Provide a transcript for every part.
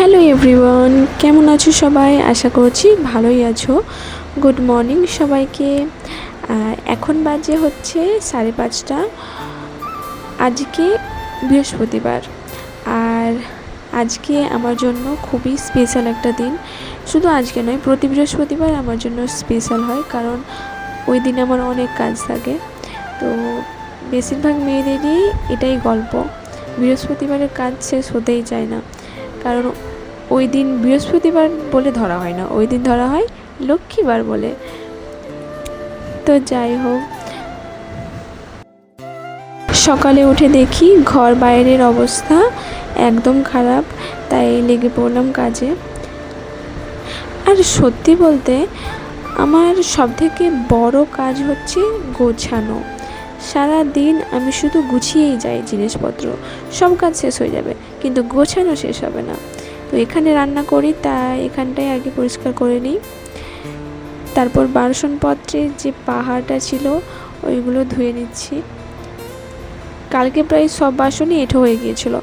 Hello everyone, কেমন আছো সবাই? আশা করছি ভালোই আছো। গুড মর্নিং সবাইকে। এখন বাজে হচ্ছে 5:30। আজকে বৃহস্পতিবার, আর আজকে আমার জন্য খুবই স্পেশাল একটা দিন। শুধু আজকে নয়, প্রতি বৃহস্পতিবার আমার জন্য স্পেশাল হয়, কারণ ওই দিন আমার অনেক কাজ থাকে। তো বেশিরভাগ মেয়েদেরই এটাই গল্প, বৃহস্পতিবারের কাজ শেষ হতেই চায় না। কারণ ওই দিন বৃহস্পতিবার বলে ধরা হয় না, ওই দিন ধরা হয় লক্ষ্মীবার বলে। তো যাই হোক, সকালে উঠে দেখি ঘর বাইরের অবস্থা একদম খারাপ, তাই লেগে পড়লাম কাজে। আর সত্যি বলতে আমার সবথেকে বড় কাজ হচ্ছে গোছানো। সারা দিন আমি শুধু গুছিয়েই যাই জিনিসপত্র, সব কাজ শেষ হয়ে যাবে কিন্তু গোছানো শেষ হবে না। তো এখানে রান্না করি, তাই এখানটাই আগে পরিষ্কার করে নিই। তারপর বাসনপত্রের যে পাহাড়টা ছিল ওইগুলো ধুয়ে নিচ্ছি। কালকে প্রায় সব বাসনই এঁঠো হয়ে গিয়েছিল,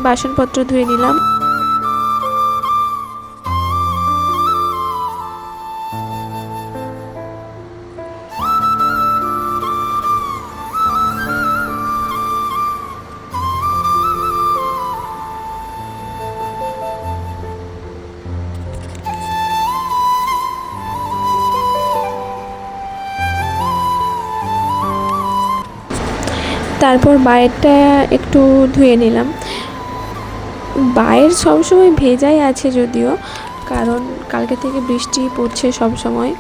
বাসনপত্র ধুয়ে নিলাম। তারপর বাইরেটা একটু ধুয়ে নিলাম। বাইরে সবসময় ভেজাই আছে যদিও, কারণ কালকে থেকে বৃষ্টি পড়ছে সব সময়,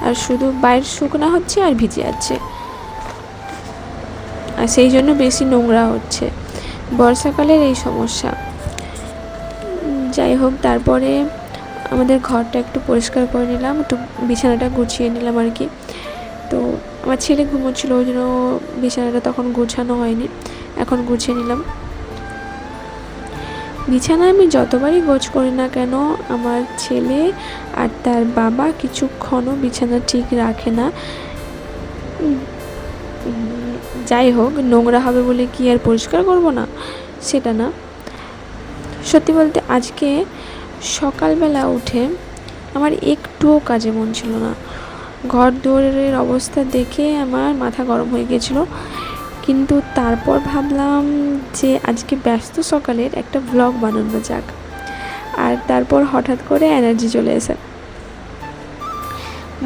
আর শুধু বাইরে শুকনা হচ্ছে আর ভিজে যাচ্ছে, আর সেই জন্য বেশি নোংরা হচ্ছে। বর্ষাকালের এই সমস্যা। যাই হোক, তারপরে আমাদের ঘরটা একটু পরিষ্কার করে নিলাম, একটু বিছানাটা গুছিয়ে নিলাম আর কি। তো আমার ছেলে ঘুমোচ্ছিল, ওই জন্য বিছানাটা তখন গোছানো হয়নি, এখন গুছিয়ে নিলাম। বিছানা আমি যতবারই গোছ করি না কেন, আমার ছেলে আর তার বাবা কিছুক্ষণও বিছানা ঠিক রাখে না। যাই হোক, নোংরা হবে বলে কি আর পরিষ্কার করব না, সেটা না। সত্যি বলতে আজকে সকালবেলা উঠে আমার একটুও কাজে মন ছিল না। ঘর দুয়ারের অবস্থা দেখে আমার মাথা গরম হয়ে গিয়েছিল, কিন্তু তারপর ভাবলাম যে আজকে ব্যস্ত সকালের একটা ব্লগ বানানো যাক। আর তারপর হঠাৎ করে এনার্জি চলে এসে,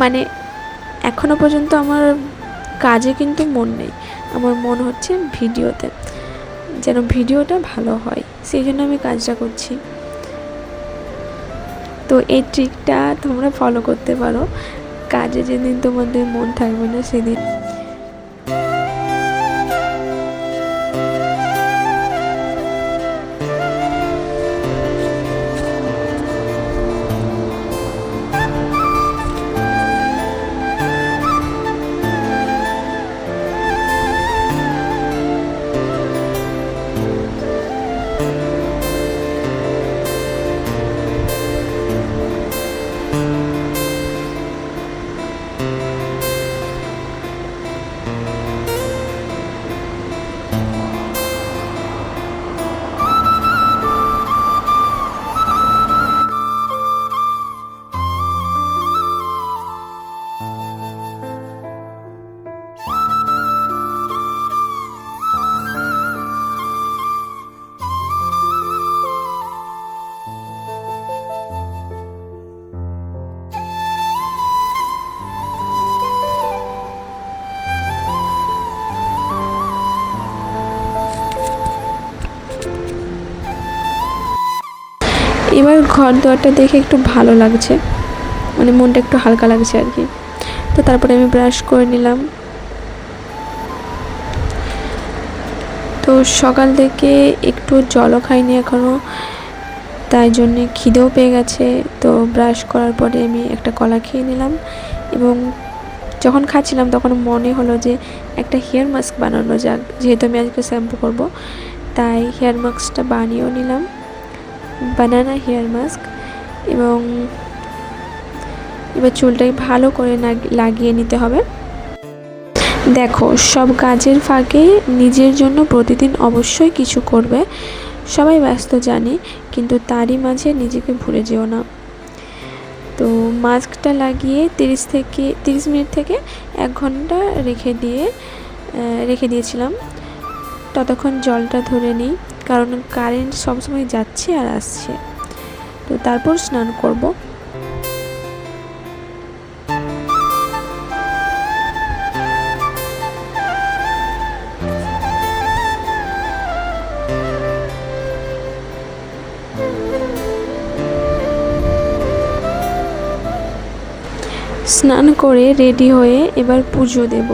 মানে এখনো পর্যন্ত আমার কাজে কিন্তু মন নেই, আমার মন হচ্ছে ভিডিওতে, যেন ভিডিওটা ভালো হয়, সেই জন্য আমি কাজটা করছি। তো এই ট্রিকটা তোমরা ফলো করতে পারো, কাজে যেদিন তোমাদের মন থাকবে না সেদিন। এবার ঘর দুয়ারটা দেখে একটু ভালো লাগছে, মানে মনটা একটু হালকা লাগছে আর কি। তো তারপরে আমি ব্রাশ করে নিলাম। তো সকাল থেকে একটু জলও খাইনি এখনও, তাই জন্যে খিদেও পেয়ে গেছে। তো ব্রাশ করার পরে আমি একটা কলা খেয়ে নিলাম, এবং যখন খাচ্ছিলাম তখন মনে হলো যে একটা হেয়ার মাস্ক বানানো যাক, যেহেতু আমি আজকে শ্যাম্পু করব, তাই হেয়ার মাস্কটা বানিয়েও নিলাম, বানানা হেয়ার মাস্ক। এবং এবার চুলটাকে ভালো করে লাগিয়ে নিতে হবে। দেখো, সব কাজের ফাঁকে নিজের জন্য প্রতিদিন অবশ্যই কিছু করবে। সবাই ব্যস্ত জানি, কিন্তু তারই মাঝে নিজেকে ভুলে যেও না। তো মাস্কটা লাগিয়ে 30 মিনিট থেকে 1 ঘন্টা রেখে দিয়েছিলাম। ততক্ষণ জলটা ধরে নিই, কারণ কারেন্ট সবসময় যাচ্ছে আর আসছে। তো তারপর স্নান করব। স্নান করে রেডি হয়ে এবার পুজো দেব।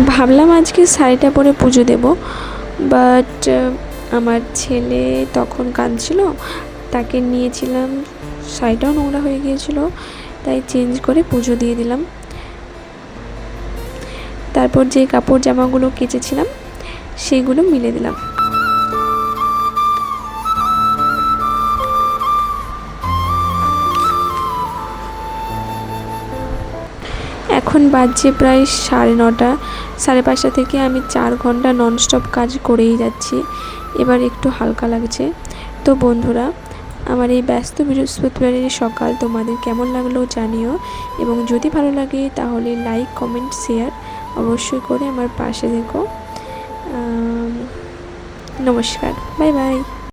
ভাবলাম আজকে শাড়িটা পরে পুজো দেব, বাট আমার ছেলে তখন কাঁদছিল, তাকে নিয়েছিলাম, শাড়িটাও নোংরা হয়ে গিয়েছিল, তাই চেঞ্জ করে পুজো দিয়ে দিলাম। তারপর যে কাপড় জামাগুলো কেচেছিলাম সেগুলো মিলে দিলাম। এখন বাজছে প্রায় 9:30, 5:30 থেকে আমি 4 ঘন্টা ননস্টপ কাজ করেই যাচ্ছি। এবার একটু হালকা লাগছে। তো বন্ধুরা, আমার এই ব্যস্ত বৃহস্পতিবারের সকাল তোমাদের কেমন লাগলো জানিও, এবং যদি ভালো লাগে তাহলে লাইক, কমেন্ট, শেয়ার অবশ্যই করে আমার পাশে থেকো। নমস্কার, বাই বাই।